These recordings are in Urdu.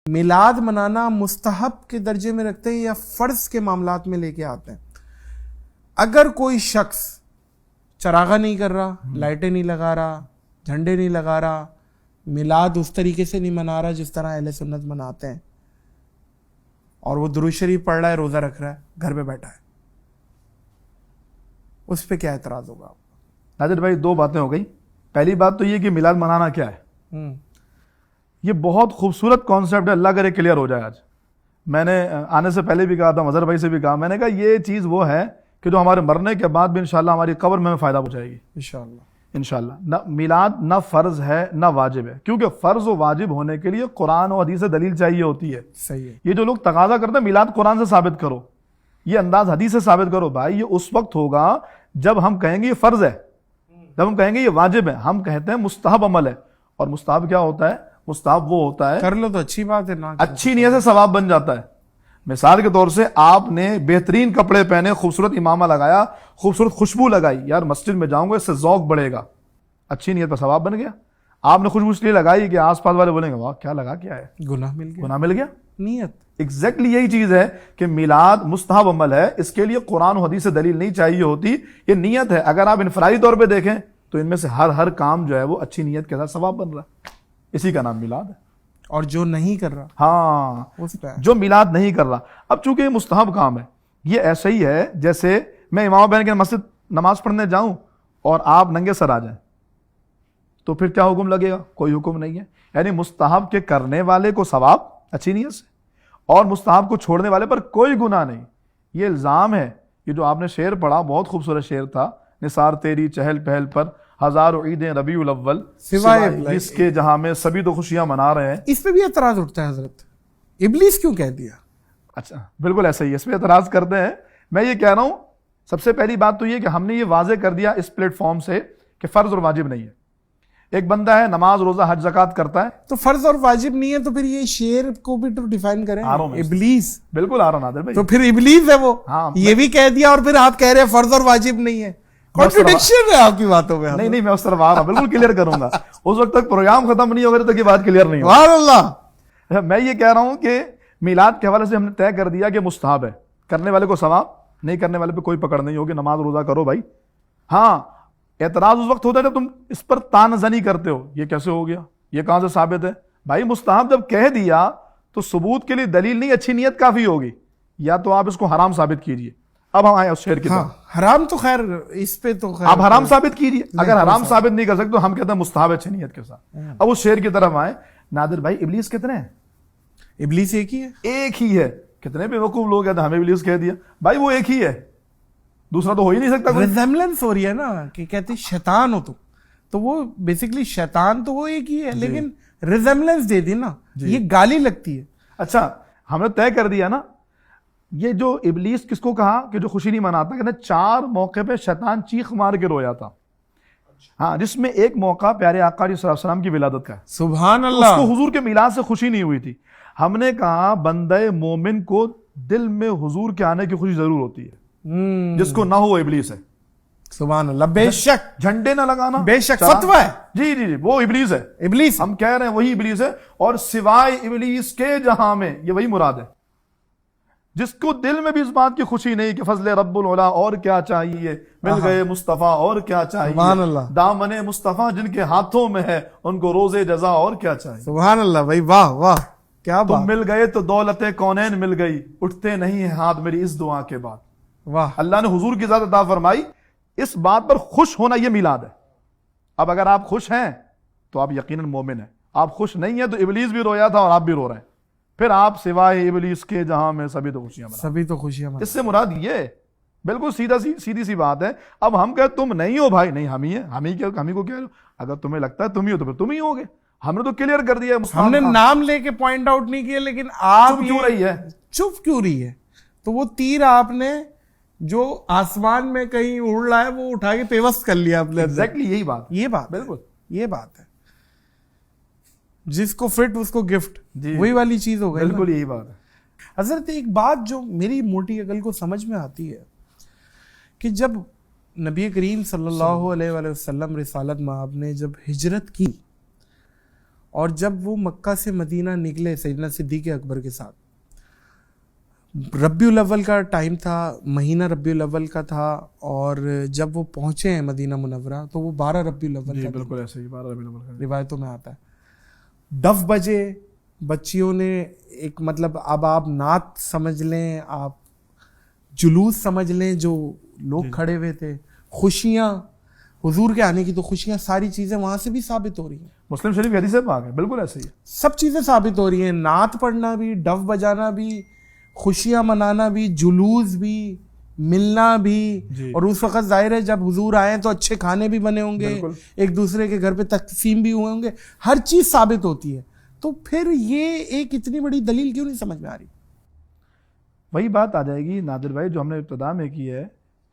میلاد منانا مستحب کے درجے میں رکھتے ہیں یا فرض کے معاملات میں لے کے آتے ہیں؟ اگر کوئی شخص چراغا نہیں کر رہا، لائٹیں نہیں لگا رہا، جھنڈے نہیں لگا رہا، میلاد اس طریقے سے نہیں منا رہا جس طرح اہل سنت مناتے ہیں، اور وہ درود شریف پڑھ رہا ہے، روزہ رکھ رہا ہے، گھر پہ بیٹھا ہے، اس پہ کیا اعتراض ہوگا آپ کو؟ ناظر بھائی دو باتیں ہو گئی. پہلی بات تو یہ کہ میلاد منانا کیا ہے. یہ بہت خوبصورت کانسیپٹ ہے، اللہ کرے کلیئر ہو جائے. آج میں نے آنے سے پہلے بھی کہا تھا، مظہر بھائی سے بھی کہا، میں نے کہا یہ چیز وہ ہے کہ جو ہمارے مرنے کے بعد بھی انشاءاللہ ہماری قبر میں فائدہ پہنچائے گی انشاءاللہ. نہ میلاد نہ فرض ہے نہ واجب ہے، کیونکہ فرض و واجب ہونے کے لیے قرآن و حدیث سے دلیل چاہیے ہوتی ہے. صحیح ہے. یہ جو لوگ تقاضا کرتے ہیں میلاد قرآن سے ثابت کرو، یہ انداز حدیث سے ثابت کرو، بھائی یہ اس وقت ہوگا جب ہم کہیں گے یہ فرض ہے، جب ہم کہیں گے یہ واجب ہے. ہم کہتے ہیں مستحب عمل ہے، اور مستحب کیا ہوتا ہے؟ مستحب وہ ہوتا ہے کر لو تو اچھی بات ہے، نہ اچھی نیت سے ثواب بن جاتا ہے. مثال کے طور سے آپ نے بہترین کپڑے پہنے، خوبصورت امامہ لگایا، خوبصورت خوشبو لگائی، یار مسجد میں جاؤں گا اس سے ذوق بڑھے گا، اچھی نیت پر ثواب بن گیا. آپ نے خوشبو اس لیے لگائی کہ آس پاس والے بولیں گے واہ کیا لگا کیا ہے، گناہ مل گیا. نیت ایگزیکٹلی یہی چیز ہے کہ میلاد مستحب عمل ہے، اس کے لیے قرآن و حدیث سے دلیل نہیں چاہیے ہوتی، یہ نیت ہے. اگر آپ انفرادی طور پہ دیکھیں تو ان میں سے ہر کام جو ہے وہ اچھی نیت کے ساتھ ثواب بن رہا ہے، اسی کا نام میلاد ہے. اور جو نہیں کر رہا، ہاں جو میلاد نہیں کر رہا، اب چونکہ یہ مستحب کام ہے، یہ ایسا ہی ہے جیسے میں امام پہن کے مسجد نماز پڑھنے جاؤں اور آپ ننگے سر آ جائیں تو پھر کیا حکم لگے گا؟ کوئی حکم نہیں ہے. یعنی مستحب کے کرنے والے کو ثواب اچھی نیت سے، اور مستحب کو چھوڑنے والے پر کوئی گناہ نہیں. یہ الزام ہے. یہ جو آپ نے شعر پڑھا بہت خوبصورت شعر تھا، نثار تیری چہل پہل پر ہزاروں عیدیں ربیع الاول سوائے ابلیس کے جہاں میں سبھی تو خوشیاں منا رہے ہیں. اس پہ بھی اعتراض اٹھتا ہے حضرت، ابلیس کیوں کہہ دیا؟ اچھا بالکل ایسا ہی، اس پہ اعتراض کرتے ہیں. میں یہ کہہ رہا ہوں سب سے پہلی بات تو یہ کہ ہم نے یہ واضح کر دیا اس پلیٹ فارم سے کہ فرض اور واجب نہیں ہے. ایک بندہ ہے نماز روزہ حج زکوٰۃ کرتا ہے تو فرض اور واجب نہیں ہے، تو پھر یہ شعر کو بھی تو ڈیفائن کریں. ابلیس بالکل آ رہا نادر بھائی، تو پھر ابلیس ہے وہ. یہ بھی کہہ دیا اور پھر آپ کہہ رہے ہیں فرض اور واجب نہیں ہے. کنٹرڈکشن ہے آپ کی باتوں میں. نہیں میں اس طرف آ رہا ہوں، بالکل کلیئر کروں گا. اس وقت تک پروگرام ختم نہیں ہوگا تک یہ بات کلیئر نہیں ہوگی. سبحان اللہ. میں یہ کہہ رہا ہوں کہ میلاد کے حوالے سے ہم نے طے کر دیا کہ مستحب ہے، کرنے والے کو ثواب، نہیں کرنے والے پہ کوئی پکڑ نہیں ہوگی، نماز روزہ کرو بھائی. ہاں اعتراض اس وقت ہوتا ہے جب تم اس پر تان زنی کرتے ہو، یہ کیسے ہو گیا، یہ کہاں سے ثابت ہے؟ بھائی مستحب جب کہہ دیا تو ثبوت کے لیے دلیل نہیں، اچھی نیت کافی ہوگی. یا تو آپ اس کو حرام ثابت کیجئے. اب ہم آئے اس شعر کی طرف. حرام تو خیر اس پہ تو خیر آپ حرام ثابت کیجئے. اگر حرام ثابت نہیں کر سکتے تو ہم کہتے ہیں مستحب اچھی نیت کے ساتھ. اب اس شعر کی طرف آئے. نادر بھائی ابلیس کتنے ہیں؟ ابلیس ایک ہی ہے. ایک ہی ہے. کتنے بے وقوف لوگ ہیں ہمیں ابلیس کہہ دیا. بھائی وہ ایک ہی ہے، دوسرا تو ہو ہی نہیں سکتا. ریزیمبلنس ہو رہی ہے نا کہ کہتے شیطان ہو تو وہ بیسیکلی شیطان تو وہ ایک ہی ہے، لیکن ریزیمبلنس دے دی نا، یہ گالی لگتی ہے. اچھا ہم نے طے کر دیا نا. یہ جو ابلیس کس کو کہا کہ جو خوشی نہیں مناتا، کہتے 4 موقع پہ شیطان چیخ مار کے رویا تھا. ہاں جس میں ایک موقع پیارے آقا علیہ السلام کی ولادت کا ہے. سبحان اللہ. اس کو حضور کے میلاد سے خوشی نہیں ہوئی تھی. ہم نے کہا بندہ مومن کو دل میں حضور کے آنے کی خوشی ضرور ہوتی ہے، جس کو نہ ہو ابلیس ہے. سبحان اللہ. بے شک جھنڈے نہ لگانا بے شک فتویٰ ہے. جی وہ ابلیس ہے. ابلیس ہم کہہ رہے ہیں وہی ابلیس ہے. اور سوائے ابلیس کے جہاں میں، یہ وہی مراد ہے جس کو دل میں بھی اس بات کی خوشی نہیں کہ فضل رب العلا اور کیا چاہیے، مل گئے مصطفیٰ اور کیا چاہیے، سبحان اللہ. دامن مصطفیٰ جن کے ہاتھوں میں ہے ان کو روزے جزا اور کیا چاہیے. سبحان اللہ بھائی، واہ واہ کیا بات. تم مل گئے تو دولت کونین مل گئی، اٹھتے نہیں ہیں ہاتھ میری اس دعا کے بعد. واہ. اللہ نے حضور کی ذات عطا فرمائی. اس بات پر خوش ہونا یہ میلاد ہے. اب اگر آپ خوش ہیں تو آپ یقیناً مومن ہیں. آپ خوش نہیں ہیں تو ابلیس بھی رویا تھا اور آپ بھی رو رہے ہیں. پھر آپ سوائے ابلیس کے جہاں میں سبھی تو خوشیاں منائیں. اس سے مراد یہ بالکل سیدھی سی بات ہے. اب ہم کہتے تم نہیں ہو بھائی، نہیں ہم ہی ہیں. ہم ہی کو کیا، اگر تمہیں لگتا ہے تم ہی ہو تو پھر تم ہی ہوگے. ہم نے تو کلیئر کر دیا. ہم نے نام لے کے پوائنٹ آؤٹ نہیں کیا، لیکن آپ چپ کیوں رہی ہے؟ تو وہ تیر آپ نے جو آسمان میں کہیں اڑ رہا ہے وہ اٹھا کے پیوست کر لیا آپ نے. ایگزیکٹلی یہی بات. یہ بات بالکل یہ بات ہے. جس کو فٹ اس کو گفٹ، وہی والی چیز ہو گئی. بالکل یہی بات ہے. حضرت ایک بات جو میری موٹی عقل کو سمجھ میں آتی ہے کہ جب نبی کریم صلی اللہ علیہ وآلہ وسلم رسالت مآب نے جب ہجرت کی اور جب وہ مکہ سے مدینہ نکلے سیدنا صدیق اکبر کے ساتھ، ربیع الاول کا ٹائم تھا، مہینہ ربیع الاول کا تھا، اور جب وہ پہنچے ہیں مدینہ منورہ تو وہ 12 ربیع الاول کا، بالکل ایسے ہی 12 ربیع الاول کا روایتوں میں آتا ہے۔ ڈف بجے، بچیوں نے ایک مطلب اب آپ نعت سمجھ لیں، آپ جلوس سمجھ لیں، جو لوگ کھڑے ہوئے تھے، خوشیاں، حضور کے آنے کی تو خوشیاں، ساری چیزیں وہاں سے بھی ثابت ہو رہی ہیں، مسلم شریف حدیث پاک ہے، بالکل ایسے ہی ہے، سب چیزیں ثابت ہو رہی ہیں، نعت پڑھنا بھی، ڈف بجانا بھی، خوشیاں منانا بھی، جلوس بھی، ملنا بھی، اور اس وقت ظاہر ہے جب حضور آئے تو اچھے کھانے بھی بنے ہوں گے، ایک دوسرے کے گھر پہ تقسیم بھی ہوئے ہوں گے، ہر چیز ثابت ہوتی ہے، تو پھر یہ ایک اتنی بڑی دلیل کیوں نہیں سمجھ میں آ رہی؟ وہی بات آ جائے گی نادر بھائی جو ہم نے ابتدا میں کی ہے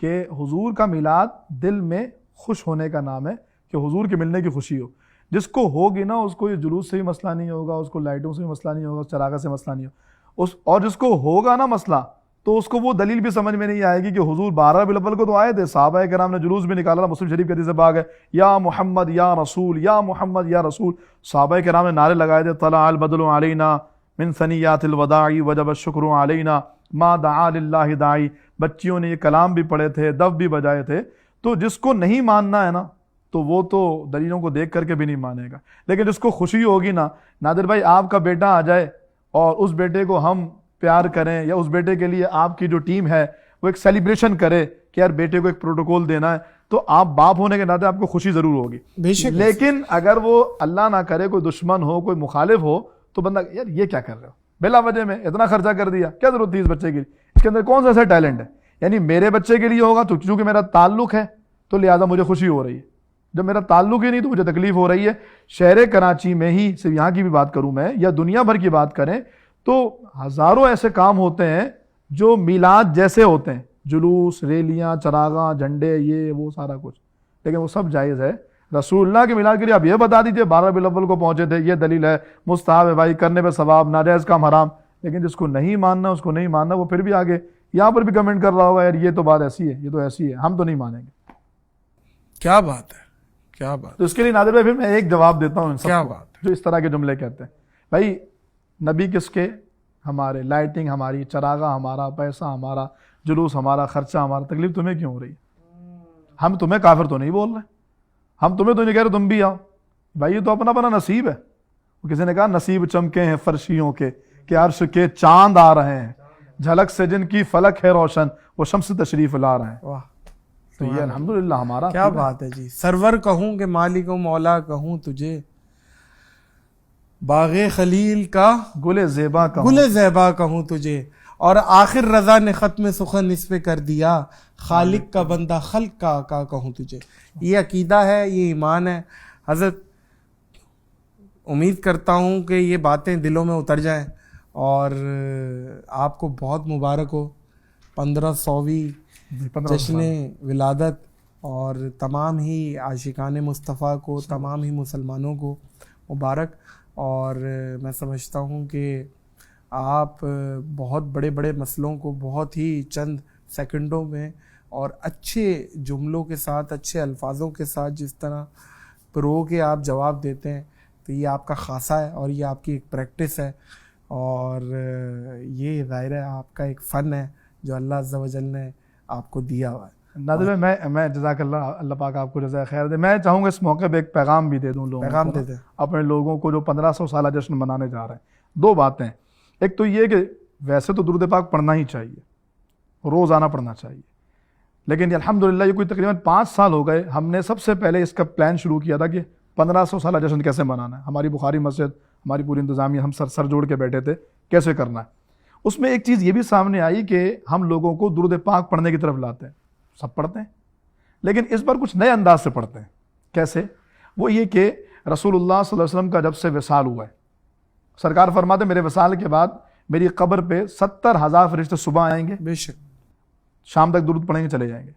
کہ حضور کا میلاد دل میں خوش ہونے کا نام ہے، کہ حضور کے ملنے کی خوشی ہو، جس کو ہوگی نا اس کو یہ جلوس سے بھی مسئلہ نہیں ہوگا، اس کو لائٹوں سے بھی مسئلہ نہیں ہوگا، اس چراغا سے مسئلہ نہیں ہوگا، اور جس کو ہوگا نا مسئلہ تو اس کو وہ دلیل بھی سمجھ میں نہیں آئے گی کہ حضور 12 ربیع الاول کو تو آئے تھے، صحابہ کرام نے جلوس بھی نکالا، مسلم شریف کے حدیث پاک ہے، یا محمد یا رسول، یا محمد یا رسول، صحابہ کرام نے نعرے لگائے تھے، طلع البدر علینا من ثنیات الوداع وجب الشکر علینا ما دعا للہ داعی، بچیوں نے یہ کلام بھی پڑھے تھے، دف بھی بجائے تھے، تو جس کو نہیں ماننا ہے نا تو وہ تو دلیلوں کو دیکھ کر کے بھی نہیں مانے گا، لیکن جس کو خوشی ہوگی نا، نادر بھائی آپ کا بیٹا آ جائے اور اس بیٹے کو ہم پیار کریں، یا اس بیٹے کے لیے آپ کی جو ٹیم ہے وہ ایک سیلیبریشن کرے کہ یار بیٹے کو ایک پروٹوکول دینا ہے، تو آپ باپ ہونے کے ناطے آپ کو خوشی ضرور ہوگی، لیکن اگر وہ اللہ نہ کرے کوئی دشمن ہو، کوئی مخالف ہو، تو بندہ یار یہ کیا کر رہے ہو، بلا وجہ میں اتنا خرچہ کر دیا، کیا ضرورت تھی اس بچے کی، اس کے اندر کون سا ایسا ٹیلنٹ ہے، یعنی میرے بچے کے لیے ہوگا تو چونکہ میرا تعلق ہے تو لہٰذا مجھے خوشی ہو رہی ہے، جب میرا تعلق ہی نہیں تو مجھے تکلیف ہو رہی ہے۔ شہر کراچی میں ہی، صرف یہاں کی بھی بات کروں میں یا دنیا بھر کی بات کریں تو ہزاروں ایسے کام ہوتے ہیں جو میلاد جیسے ہوتے ہیں، جلوس، ریلیاں، چراغاں، جھنڈے، یہ وہ سارا کچھ، لیکن وہ سب جائز ہے۔ رسول اللہ کے میلاد کے لیے آپ یہ بتا دیجئے 12 ربیع الاول کو پہنچے تھے، یہ دلیل ہے، مستحب ہے بھائی، کرنے پہ ثواب، ناجائز کام حرام، لیکن جس کو نہیں ماننا اس کو نہیں ماننا، وہ پھر بھی آگے یہاں پر بھی کمنٹ کر رہا ہوگا یار یہ تو بات ایسی ہے، یہ تو ایسی ہے، ہم تو نہیں مانیں گے۔ کیا بات ہے، کیا بات، تو اس کے لیے نادر بھائی پھر میں ایک جواب دیتا ہوں ان سب کیا کو بات جو اس طرح کے جملے کہتے ہیں، بھائی نبی کس کے؟ ہمارے، لائٹنگ ہماری، چراغا ہمارا، پیسہ ہمارا، جلوس ہمارا، خرچہ ہمارا، تکلیف تمہیں کیوں ہو رہی ہے؟ ہم تمہیں کافر تو نہیں بول رہے، ہم تمہیں تو نہیں کہہ رہے تم بھی آؤ، بھائی یہ تو اپنا اپنا نصیب ہے۔ کسی نے کہا نصیب چمکے ہیں فرشیوں کے کہ عرش کے چاند آ رہے ہیں، جھلک سے جن کی فلک ہے روشن، وہ شمس تشریف لا رہے ہیں۔ واہ، تو یہ الحمدللہ ہمارا کیا بات ہے جی، سرور کہوں کہ مالک و مولا کہوں تجھے، باغ خلیل کا گل زیبا کا گل زیبا کہوں تجھے، اور آخر رضا نے ختم سخن اس پہ کر دیا، خالق کا بندہ خلق کا آقا کہوں تجھے۔ یہ عقیدہ ہے، یہ ایمان ہے حضرت، امید کرتا ہوں کہ یہ باتیں دلوں میں اتر جائیں، اور آپ کو بہت مبارک ہو 1500ویں جشن ولادت، اور تمام ہی عاشقان مصطفیٰ کو، تمام ہی مسلمانوں کو مبارک۔ اور میں سمجھتا ہوں کہ آپ بہت بڑے بڑے مسئلوں کو بہت ہی چند سیکنڈوں میں اور اچھے جملوں کے ساتھ، اچھے الفاظوں کے ساتھ جس طرح پرو کے آپ جواب دیتے ہیں، تو یہ آپ کا خاصہ ہے اور یہ آپ کی ایک پریکٹس ہے، اور یہ ظاہر ہے آپ کا ایک فن ہے جو اللہ عز و جل نے آپ کو دیا ہوا ہے۔ نادر میں جزاک اللہ، اللہ پاک آپ کو جزائے خیر دے۔ میں چاہوں گا اس موقع پہ ایک پیغام بھی دے دوں لوگوں کو، پیغام دے دیں اپنے لوگوں کو جو 1500 سالہ جشن منانے جا رہے ہیں۔ دو باتیں، ایک تو یہ کہ ویسے تو درود پاک پڑھنا ہی چاہیے، روزانہ پڑھنا چاہیے، لیکن الحمدللہ یہ کوئی تقریباً 5 سال ہو گئے ہم نے سب سے پہلے اس کا پلان شروع کیا تھا کہ 1500 سالہ جشن کیسے منانا ہے۔ ہماری بخاری مسجد، ہماری پوری انتظامیہ، ہم سر جوڑ کے بیٹھے تھے کیسے کرنا ہے۔ اس میں ایک چیز یہ بھی سامنے آئی کہ ہم لوگوں کو درود پاک پڑھنے کی طرف لاتے ہیں، سب پڑھتے ہیں، لیکن اس بار کچھ نئے انداز سے پڑھتے ہیں۔ کیسے؟ وہ یہ کہ رسول اللہ صلی اللہ علیہ وسلم کا جب سے وصال ہوا ہے، سرکار فرماتے میرے وصال کے بعد میری قبر پہ 70,000 فرشتے صبح آئیں گے، بے شک، شام تک درود پڑھیں گے چلے جائیں گے،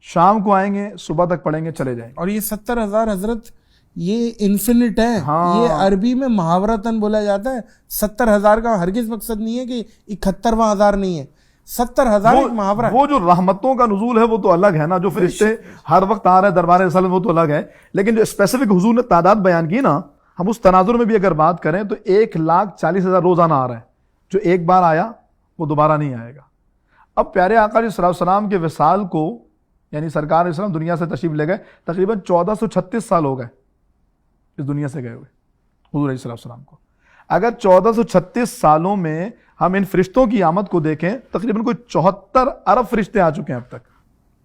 شام کو آئیں گے، صبح تک پڑھیں گے چلے جائیں گے۔ اور یہ 70,000 حضرت یہ انفینٹ ہے، یہ عربی میں محاورتاً بولا جاتا ہے۔ 70,000 کا ہرگز مقصد نہیں ہے کہ 71واں ہزار نہیں ہے، 70,000 ایک محاورہ ہے۔ وہ جو رحمتوں کا نزول ہے وہ تو الگ ہے نا، جو فرشتے ہر وقت آ رہے ہیں دربار رسالت وہ تو الگ ہے، لیکن جو اسپیسیفک حضور نے تعداد بیان کی نا، ہم اس تناظر میں بھی اگر بات کریں تو 1,40,000 روزانہ آ رہا ہے، جو ایک بار آیا وہ دوبارہ نہیں آئے گا۔ اب پیارے آقا علیہ السلام کے وصال کو، یعنی سرکار علیہ السلام دنیا سے تشریف لے گئے، تقریباً 1436 سال ہو گئے اس دنیا سے گئے ہوئے حضور علیہ السلام کو۔ اگر 1436 سالوں میں ہم ان فرشتوں کی آمد کو دیکھیں، تقریباً کوئی 74 ارب فرشتے آ چکے ہیں اب تک۔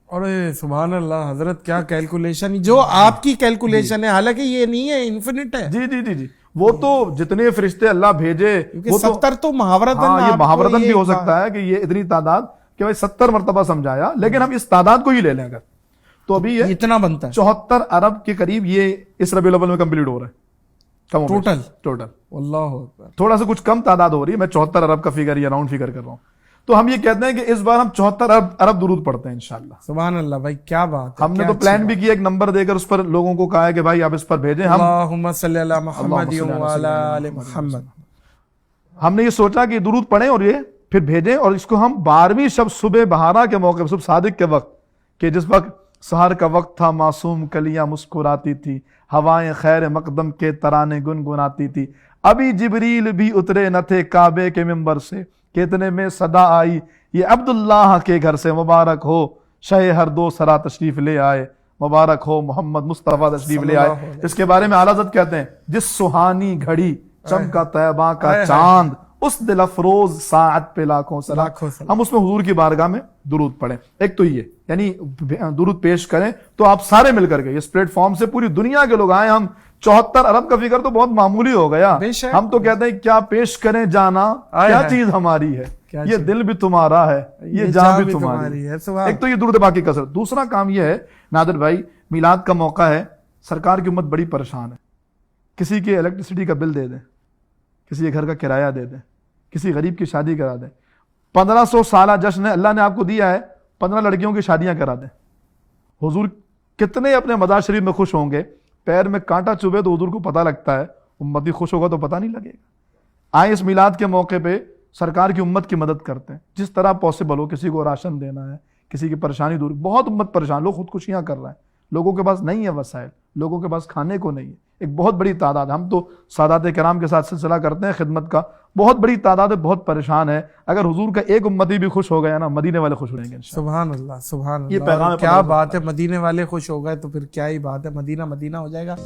اور سبحان اللہ حضرت، کیا کیلکولیشن، جو آپ کی کیلکولیشن ہے، حالانکہ یہ نہیں ہے، انفینٹ ہے۔ جی جی جی جی، وہ تو جتنے فرشتے اللہ بھیجے وہ 70 تو محاورتاً، ہاں یہ محاورتاً بھی ہو سکتا ہے کہ یہ اتنی تعداد کہ بھائی 70 مرتبہ سمجھایا، لیکن ہم اس تعداد کو ہی لے لیں اگر، تو ابھی یہ اتنا بنتا ہے 74 ارب کے قریب یہ اس ربیع الاول میں کمپلیٹ ہو رہا ہے ٹوٹل۔ اللہ اکبر، تھوڑا سا کچھ کم تعداد ہو رہی ہے، میں 74 ارب کا فگر یا راؤنڈ فگر کر رہا ہوں، تو ہم یہ کہتے ہیں کہ اس بار ہم 74 ارب درود پڑھتے ہیں انشاءاللہ۔ سبحان اللہ بھائی، کیا بات ہے۔ ہم نے تو پلان بھی کیا، ایک نمبر دے کر اس پر لوگوں کو کہا ہے کہ بھائی آپ اس پر بھیجیں، ہم اللہم صلی علی محمد وعلی آل محمد۔ ہم نے یہ سوچا کہ درود پڑھیں اور یہ پھر بھیجیں، اور اس کو ہم 12ویں شب صبح بہارا کے موقع، صبح صادق کے وقت، کہ جس وقت سحر کا وقت تھا، معصوم کلیاں مسکراتی تھی، ہوائیں خیر مقدم کے ترانے گنگناتی تھی، ابھی جبریل بھی اترے نہ تھے کعبے کے منبر سے، کہ اتنے میں صدا آئی یہ عبداللہ کے گھر سے، مبارک ہو شہ ہر دو سرا تشریف لے آئے، مبارک ہو محمد مصطفیٰ تشریف لے آئے۔ اس کے بارے میں اعلیٰ حضرت کہتے ہیں، جس سہانی گھڑی چمکا طیبہ کا چاند، اس دل افروز ساعت پہ لاکھوں سلام۔ ہم اس میں حضور کی بارگاہ میں درود پڑھیں۔ ایک تو یہ یعنی درود پیش کریں، تو آپ سارے مل کر کے اس پلیٹ فارم سے پوری دنیا کے لوگ آئیں۔ ہم 74 ارب کا فگر تو بہت معمولی ہو گیا، ہم تو کہتے ہیں کیا پیش کریں جانا، کیا چیز ہماری ہے، یہ دل بھی تمہارا ہے، یہ جان بھی تمہاری ہے۔ ایک تو یہ درود باقی کثرت۔ دوسرا کام یہ ہے نادر بھائی، میلاد کا موقع ہے، سرکار کی امت بڑی پریشان ہے، کسی کے الیکٹریسٹی کا بل دے دیں، کسی کے گھر کا کرایہ دے دیں، کسی غریب کی شادی کرا دیں، 1500 سالہ جشن ہے، اللہ نے آپ کو دیا ہے، 15 لڑکیوں کی شادیاں کرا دیں۔ حضور کتنے اپنے مزار شریف میں خوش ہوں گے، پیر میں کانٹا چبھے تو حضور کو پتہ لگتا ہے، امتی خوش ہوگا تو پتہ نہیں لگے گا۔ آئیں اس میلاد کے موقع پہ سرکار کی امت کی مدد کرتے ہیں جس طرح پاسبل ہو، کسی کو راشن دینا ہے، کسی کی پریشانی دور، بہت امت پریشان، لوگ خودکشیاں کر رہے ہیں، لوگوں کے پاس نہیں ہے وسائل، لوگوں کے پاس کھانے کو نہیں ہے، ایک بہت بڑی تعداد، ہم تو سادات کرام کے ساتھ سلسلہ کرتے ہیں خدمت کا، بہت بڑی تعداد ہے، بہت پریشان ہے۔ اگر حضور کا ایک امتی بھی خوش ہو گیا نا، مدینے والے خوش ہو جائیں گے انشاءاللہ۔ سبحان اللہ، سبحان یہ اللہ، پیغام کیا بات ہے، مدینے والے خوش ہو گئے تو پھر کیا ہی بات ہے، مدینہ مدینہ ہو جائے گا۔